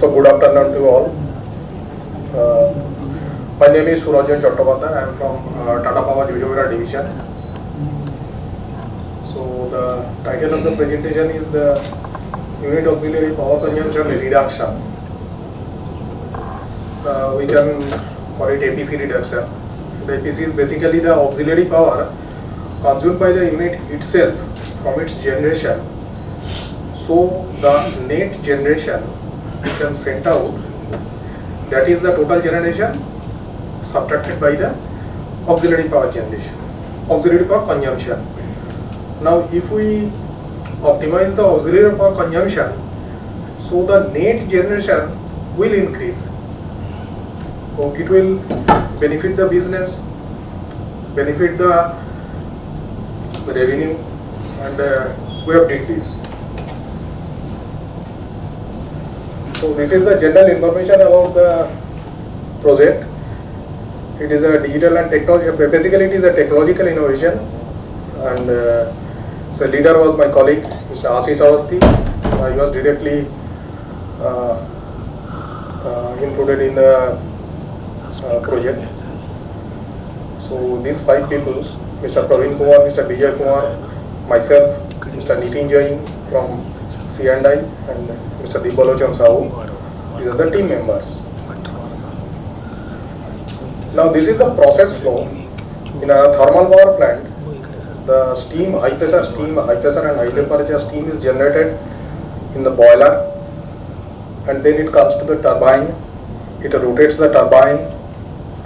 So good afternoon to all. Uh, my name is Jojobera. I am from Tata Power Jojobera division. So the title of the presentation is the Unit Auxiliary Power Consumption Reduction. We can call it APC reduction. The APC is basically the auxiliary power consumed by the unit itself from its generation. So the net generation we can send out, that is the total generation subtracted by the auxiliary power generation, auxiliary power consumption. Now if we optimize the auxiliary power consumption, so the net generation will increase. So it will benefit the business, benefit the revenue, and we have did this. So this is the general information about the project. It is a digital and technology, basically it is a technological innovation, and so leader was my colleague Mr. Ashish Awasthi. He was directly included in the project. So these 5 people, Mr. Praveen Kumar, Mr. Vijay Kumar, myself, Mr. Nitin Jain from C&I, and Mr. Deepalochan Sahu, these are the team members. Now this is the process flow. In a thermal power plant, the steam, high pressure and high temperature steam is generated in the boiler, and then it comes to the turbine. It rotates the turbine,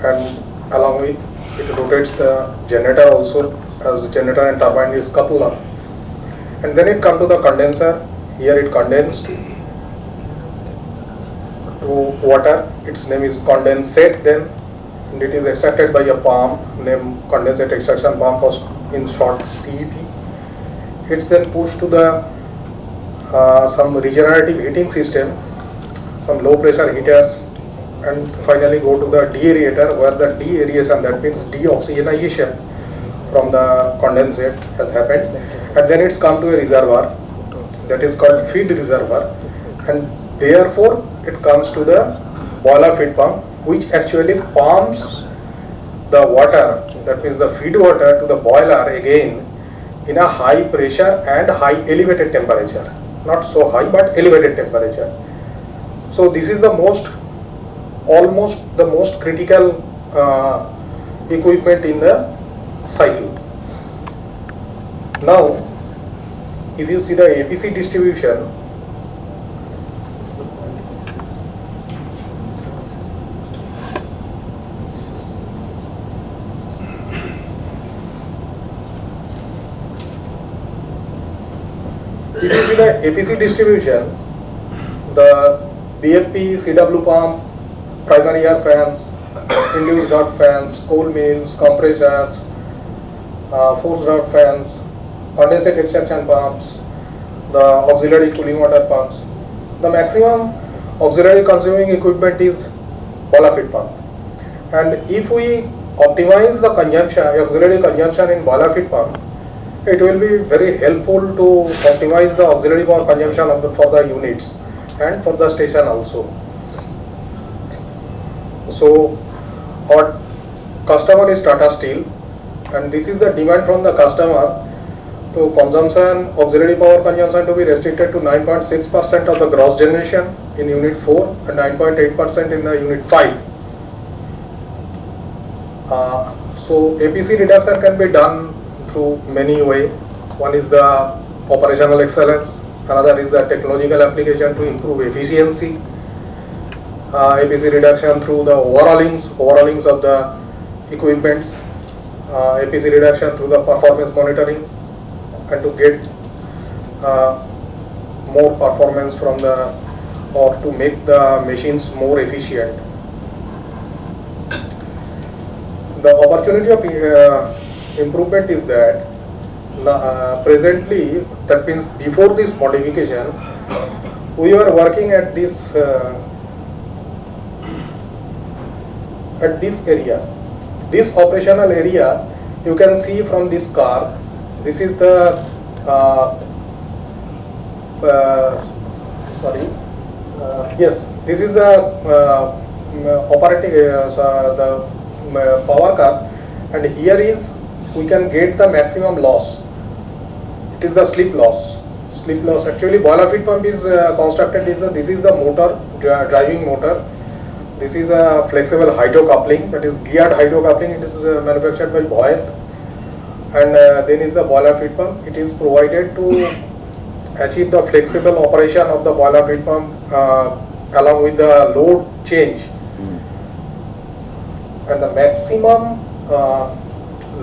and along with it rotates the generator also, as generator and turbine is coupled up. And then it comes to the condenser. Here it condensed to water. Its name is condensate then, and it is extracted by a pump named condensate extraction pump, or in short CEP. It's then pushed to the some regenerative heating system, some low pressure heaters, and finally go to the deaerator, where the deaeration, that means deoxygenation from the condensate has happened, and then it's come to a reservoir, that is called feed reservoir, and therefore it comes to the boiler feed pump, which actually pumps the water, that means the feed water, to the boiler again in a high pressure and high elevated temperature, not so high but elevated temperature. So this is the almost the most critical equipment in the cycle. Now if you see the APC distribution, if you see the APC distribution, the BFP, CW pump, primary air fans, induced duct fans, coal mills, compressors, forced duct fans, condensate extraction pumps, the auxiliary cooling water pumps. The maximum auxiliary consuming equipment is boiler feed pump. And if we optimize the consumption, auxiliary consumption in boiler feed pump, it will be very helpful to optimize the auxiliary power consumption for the units and for the station also. So our customer is Tata Steel, and this is the demand from the customer to consumption, auxiliary power consumption to be restricted to 9.6% of the gross generation in unit 4 and 9.8% in the unit 5. So APC reduction can be done through many ways. One is the operational excellence, another is the technological application to improve efficiency. APC reduction through the overhaulings of the equipments, APC reduction through the performance monitoring, and to get more performance from or to make the machines more efficient. The opportunity of improvement is that presently, that means before this modification, we were working at this area. This operational area, you can see from this car. This is the Yes, this is the operating the power curve, and here is we can get the maximum loss. It is the slip loss. Slip loss. Actually, boiler feed pump is constructed. This is the motor, driving motor. This is a flexible hydro coupling, that is geared hydro coupling. It is manufactured by Boyle. And then is the boiler feed pump. It is provided to achieve the flexible operation of the boiler feed pump along with the load change. And the maximum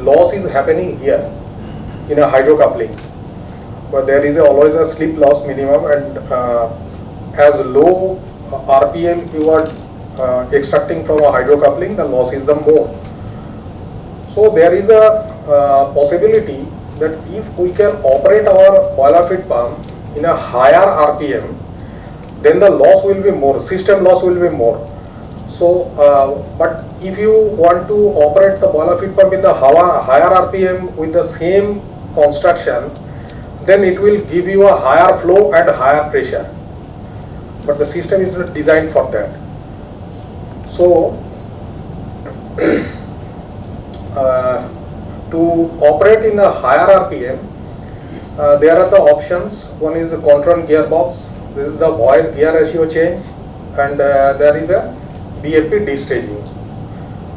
loss is happening here in a hydro coupling, but there is always a slip loss minimum, and as low RPM you are extracting from a hydro coupling, the loss is the more. So there is a possibility that if we can operate our boiler feed pump in a higher RPM, then the loss will be more, system loss will be more. So, but if you want to operate the boiler feed pump in the higher RPM with the same construction, then it will give you a higher flow and higher pressure. But the system is not designed for that. So, to operate in a higher RPM, there are the options. One is the control gearbox. This is the Boyle gear ratio change, and there is a BFP destaging.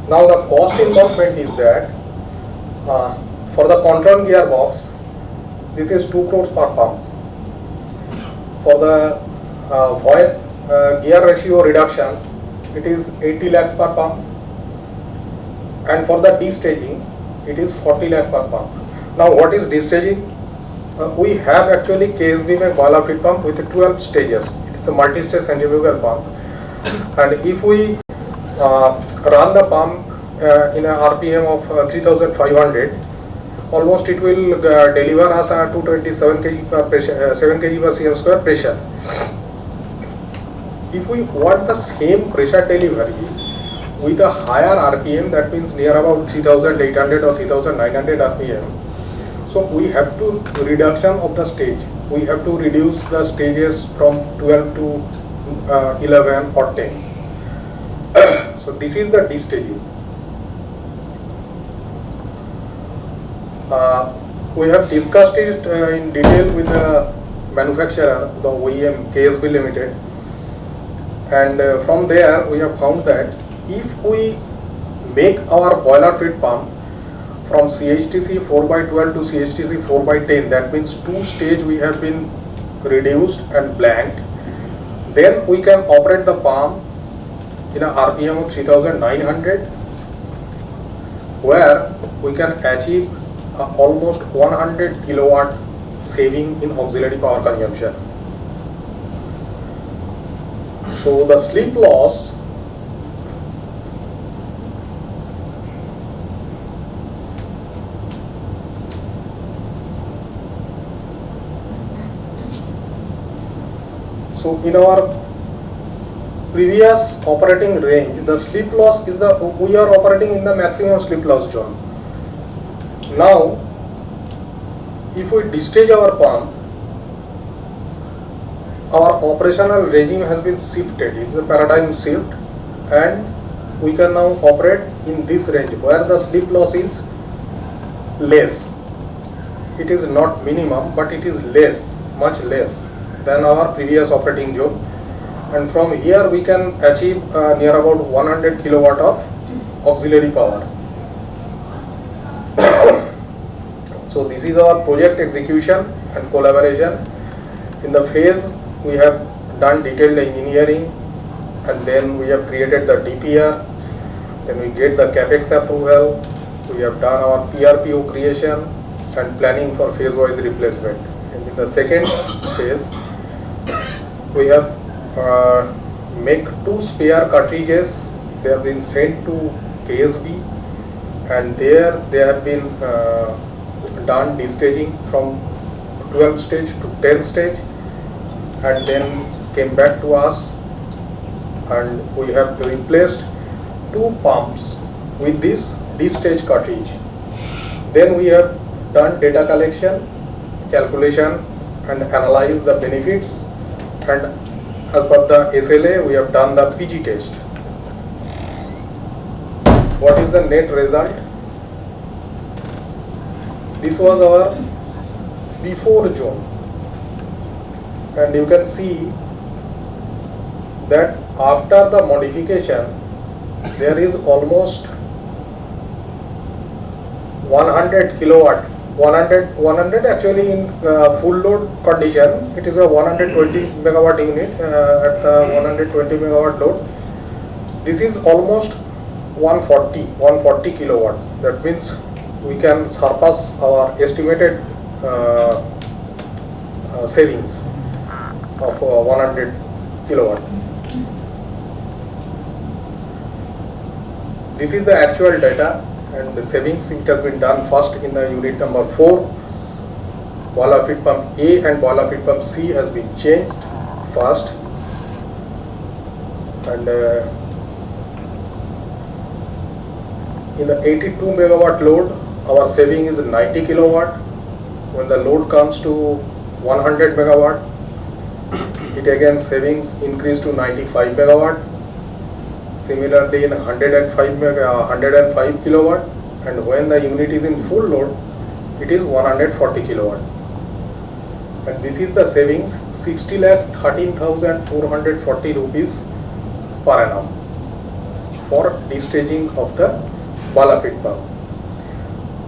Now the cost involvement is that for the control gearbox, this is 2 crores per pump. For the Boyle gear ratio reduction, it is 80 lakhs per pump, and for the destaging, it is 40 lakh per pump. Now what is destaging? We have actually KSB made boiler feed pump with 12 stages. It's a multi-stage centrifugal pump, and if we run the pump in a RPM of 3500, almost it will deliver us a 227 kg per pressure, 7 kg per cm square pressure. If we want the same pressure delivery with a higher RPM, that means near about 3800 or 3900 RPM, so we have to reduction of the stage. We have to reduce the stages from 12 to 11 or 10. So this is the destaging. We have discussed it in detail with the manufacturer, the OEM KSB Limited, and from there we have found that if we make our boiler feed pump from CHTC 4/12 to CHTC 4/10, that means 2 stage we have been reduced and blanked, then we can operate the pump in a RPM of 3900, where we can achieve almost 100 kilowatt saving in auxiliary power consumption. So the slip loss in our previous operating range, the slip loss is we are operating in the maximum slip loss zone. Now, if we destage our pump, our operational regime has been shifted. It's a paradigm shift, and we can now operate in this range where the slip loss is less. It is not minimum, but it is less, much less than our previous operating zone, and from here we can achieve near about 100 kilowatt of auxiliary power. So this is our project execution and collaboration. In the phase we have done detailed engineering, and then we have created the DPR, then we get the CAPEX approval, we have done our PRPO creation and planning for phase wise replacement. And in the second phase we have make 2 spare cartridges. They have been sent to KSB, and there they have been done destaging from 12 stage to 10 stage, and then came back to us, and we have replaced 2 pumps with this destage cartridge. Then we have done data collection, calculation, and analyze the benefits, and as per the SLA, we have done the PG test. What is the net result? This was our before zone, and you can see that after the modification there is almost 100 kilowatt, 100 actually in full load condition, it is a 120 megawatt unit at the 120 megawatt load. This is almost 140 kilowatt. That means we can surpass our estimated savings of 100 kilowatt. This is the actual data, and the savings, it has been done first in the unit number 4. Boiler feed pump A and boiler feed pump C has been changed first, and in the 82 megawatt load our saving is 90 kilowatt. When the load comes to 100 megawatt, it again savings increased to 95 megawatt. Similarly in 105 kilowatt, and when the unit is in full load, it is 140 kilowatt. And this is the savings, 60,13,440 rupees per annum for destaging of the boiler feed pump.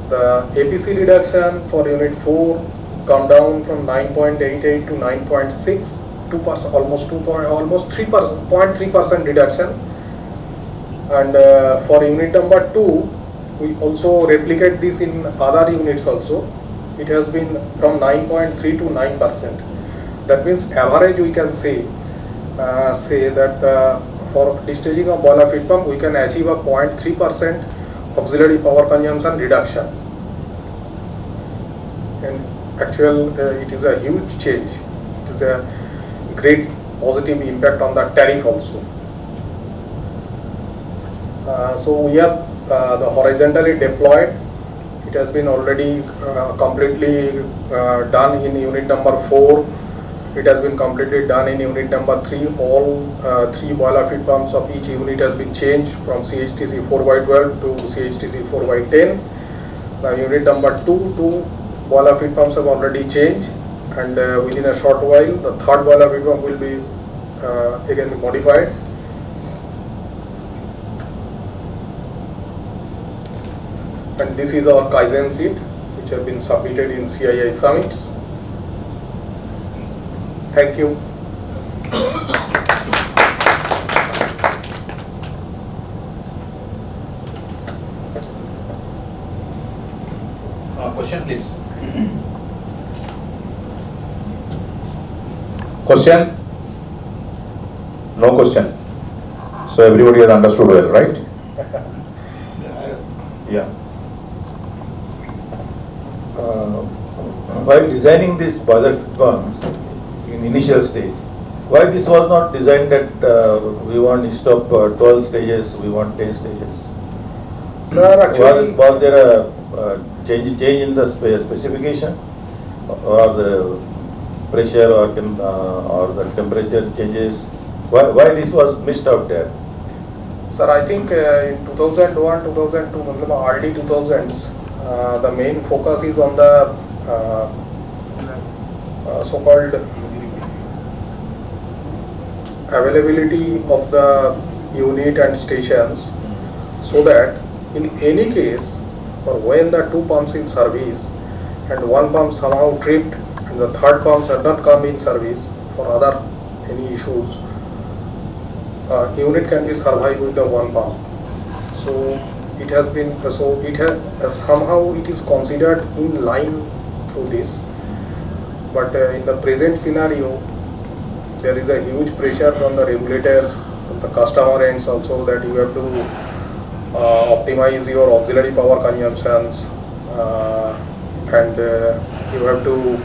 The APC reduction for unit 4 come down from 9.88 to 9.6, 2%, almost 3.3% reduction. And for unit number 2, we also replicate this in other units also. It has been from 9.3 to 9%. That means average we can say that for destaging of boiler feed pump we can achieve a 0.3% auxiliary power consumption reduction. And actual it is a huge change. It is a great positive impact on the tariff also. So we have the horizontally deployed. It has been already completely done in unit number 4. It has been completely done in unit number 3. All 3 boiler feed pumps of each unit has been changed from CHTC 4x12 to CHTC 4x10. Now unit number 2 boiler feed pumps have already changed, and within a short while the 3rd boiler feed pump will be again modified. And this is our Kaizen sheet which have been submitted in CII summits. Thank you. Question please. Question? No question. So everybody has understood well, right? Yeah. While designing this boiler pumps in initial stage, why this was not designed that we want instead of 12 stages, we want 10 stages? Sir, actually, was there a change in the specifications, or the pressure, or the temperature changes? Why this was missed out there? Sir, I think in 2001, 2002, early 2000s, the main focus is on the so-called availability of the unit and stations, so that in any case, or when the 2 pumps in service and 1 pump somehow tripped and the 3rd pumps had not come in service for other any issues, unit can be survived with the 1 pump. So it has been, so it has somehow it is considered in line through this, but in the present scenario there is a huge pressure from the regulators, from the customer ends also, that you have to optimize your auxiliary power consumptions, and you have to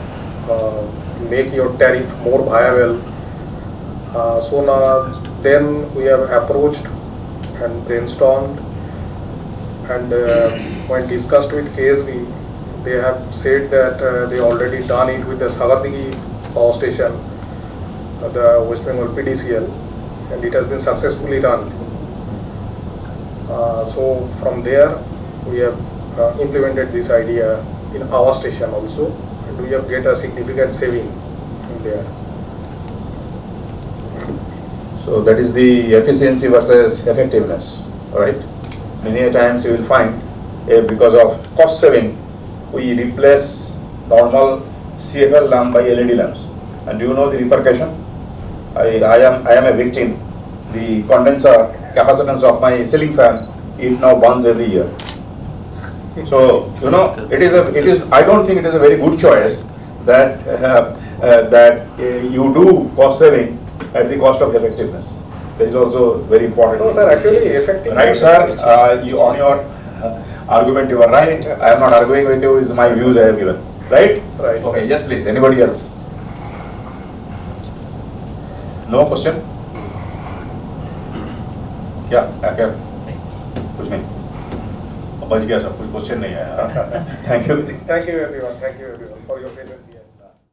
make your tariff more viable. So now then we have approached and brainstormed, and when discussed with KSB, they have said that they already done it with the Sagadigi power station, the West Bengal PDCL, and it has been successfully run. So from there, we have implemented this idea in our station also, and we have get a significant saving in there. So that is the efficiency versus effectiveness, right? Many a times you will find because of cost saving, we replace normal CFL lamp by LED lamps. And do you know the repercussion? I am a victim. The condenser capacitance of my ceiling fan, it now burns every year. So you know, I don't think it is a very good choice that you do cost saving at the cost of effectiveness. That is also very important. No, sir, actually effective. Right, sir. You, on your argument, you are right. I am not arguing with you. Is my views I have given. Right? Right. Okay. Yes, please. Anybody else? No question? क्या क्या कुछ नहीं बच गया सब कुछ question नहीं आया thank you Thank you everyone for your presence.